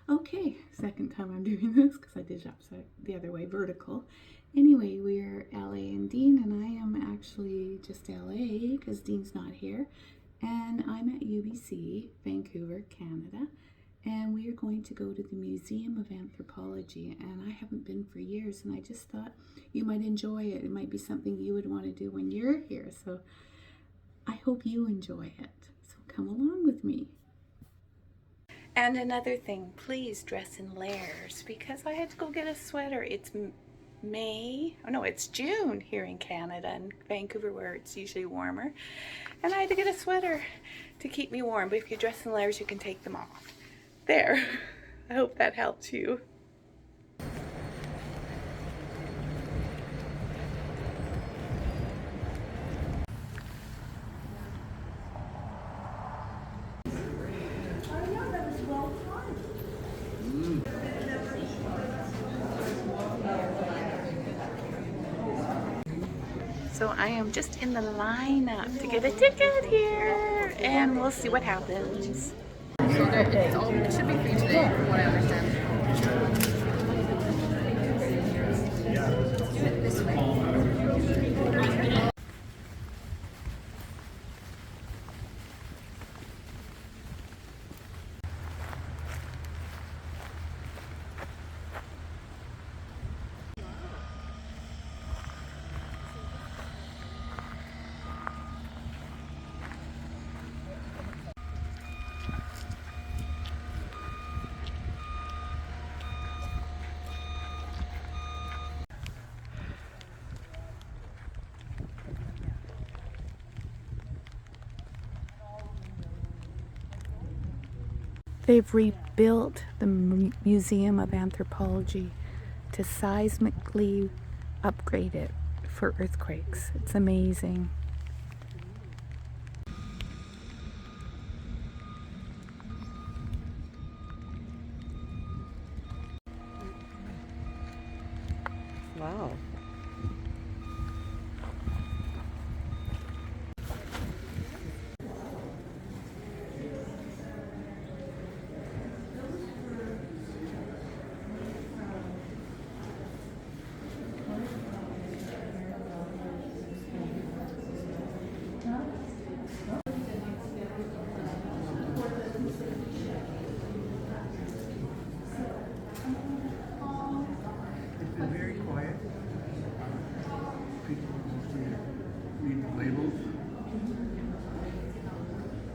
Okay, second time I'm doing this because I did it upside the other way, vertical. Anyway, we're LA and Dean, and I am actually just LA because Dean's not here. And I'm at UBC, Vancouver, Canada. And we are going to go to the Museum of Anthropology. And I haven't been for years, and I just thought you might enjoy it. It might be something you would want to do when you're here. So I hope you enjoy it. So come along with me. And another thing, please dress in layers because I had to go get a sweater. It's it's June here in Canada and Vancouver where it's usually warmer. And I had to get a sweater to keep me warm, but if you dress in layers, you can take them off. There, I hope that helps you. So I am just in the lineup to get a ticket here, and we'll see what happens. So it should be free today, from what I understand. Do it this way. They've rebuilt the Museum of Anthropology to seismically upgrade it for earthquakes. It's amazing. Wow. It's been very quiet. People mostly read the labels.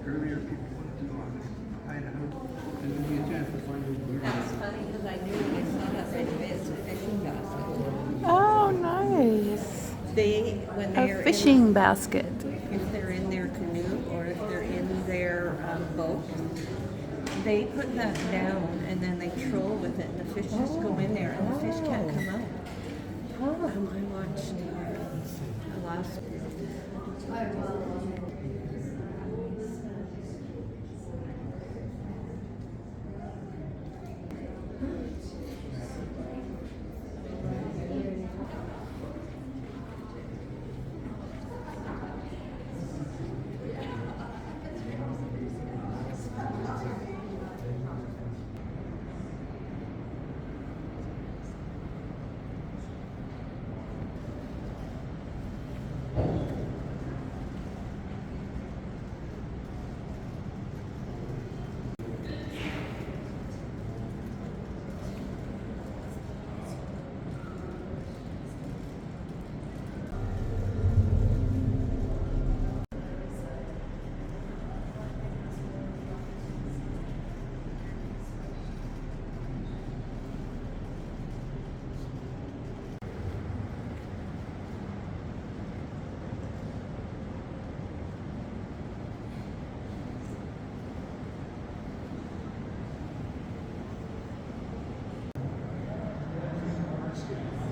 Earlier, people wanted to go on hideout, and then get a chance to find those weird. That's funny because I knew when I saw that right away, it's a fishing basket. Oh, nice. When A they're fishing basket. if they're in their canoe or if they're in their boat, they put that down and then they troll with it. The fish just go in there and the fish can't come out. I watched the last.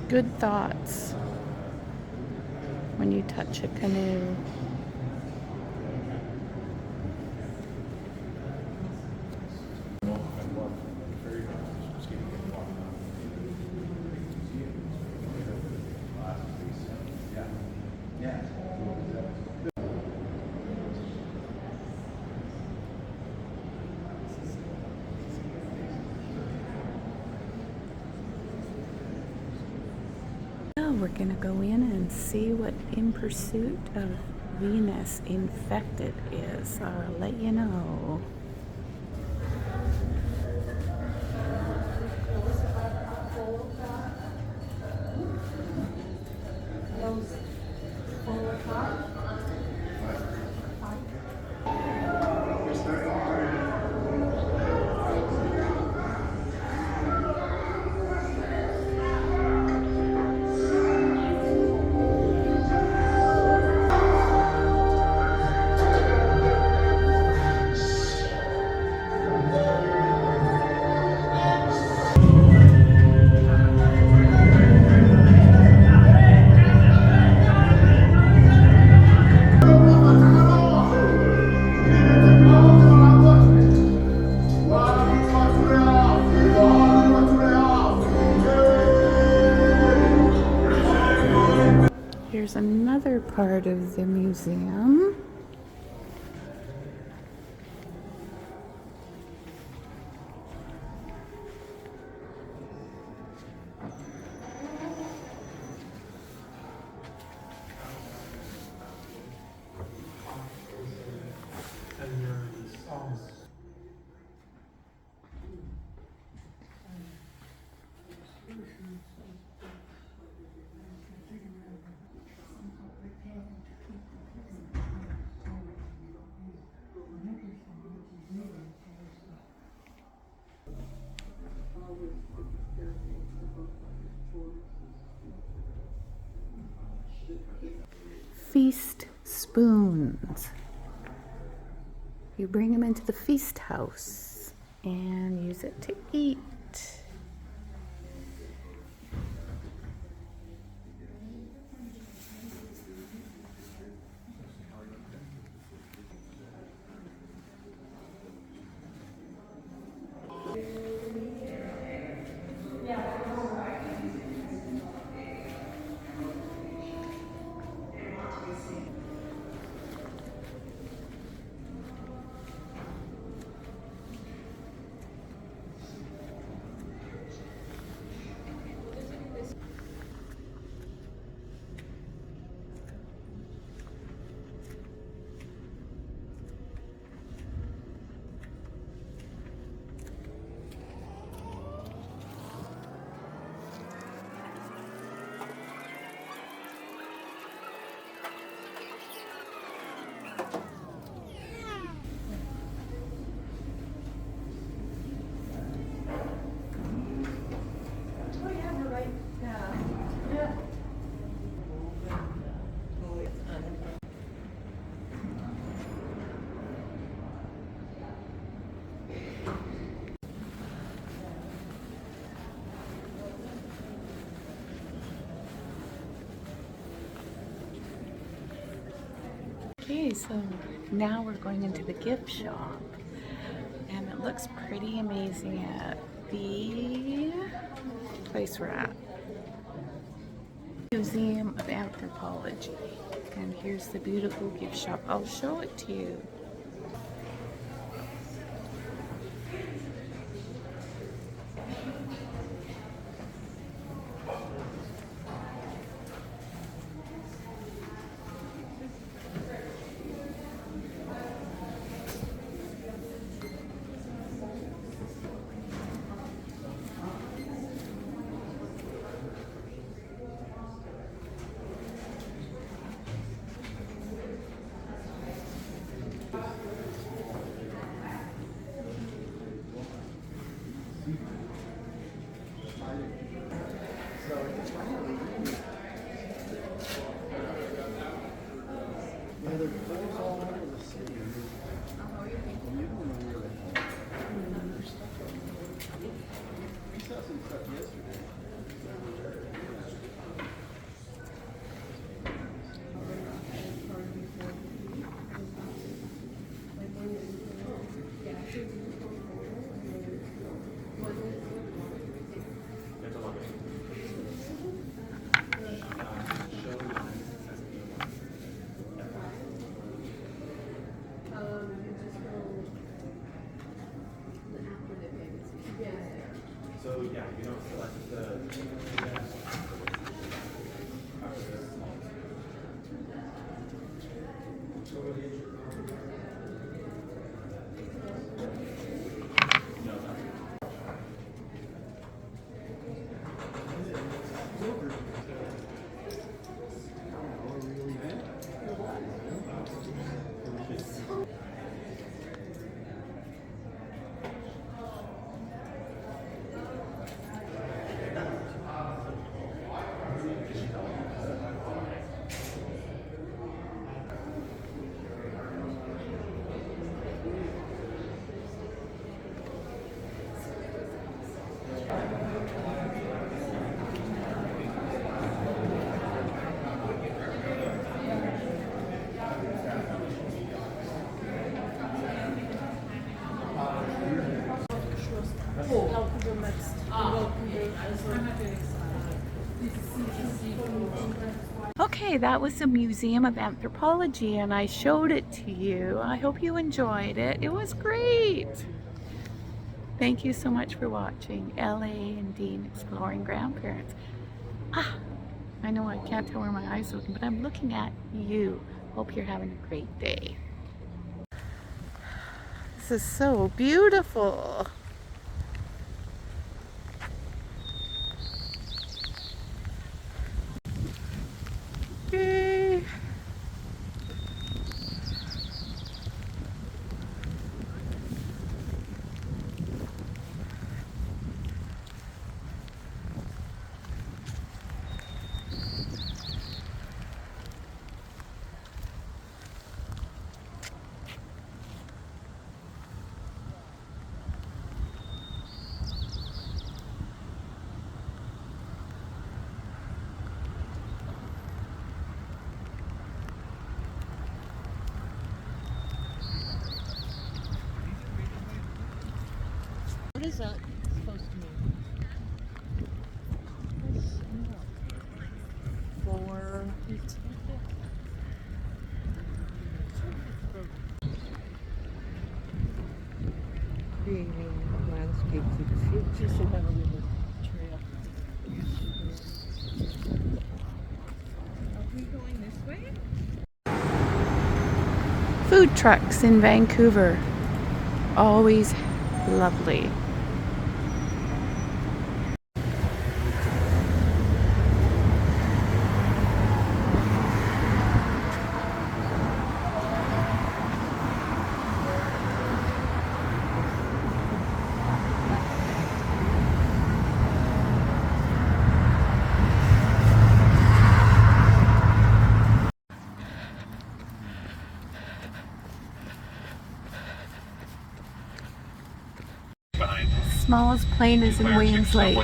Good thoughts when you touch a canoe. we're gonna go in and see what In Pursuit of Venus Infected is. I'll let you know. Here's another part of the museum. Feast spoons. You bring them into the feast house and use it to eat. Okay, so now we're going into the gift shop, and it looks pretty amazing at the place we're at. Museum of Anthropology. And here's the beautiful gift shop. I'll show it to you. Okay, that was the Museum of Anthropology and I showed it to you. I hope you enjoyed it. It was great. Thank you so much for watching LA and Dean Exploring Grandparents. I know I can't tell where my eyes are looking, but I'm looking at you. Hope you're having a great day. This is so beautiful. Yay. What is that supposed to mean? For creating landscapes of the future. So have a little trail. Are we going this way? Food trucks in Vancouver. Always lovely. Smallest plane is in Williams Lake.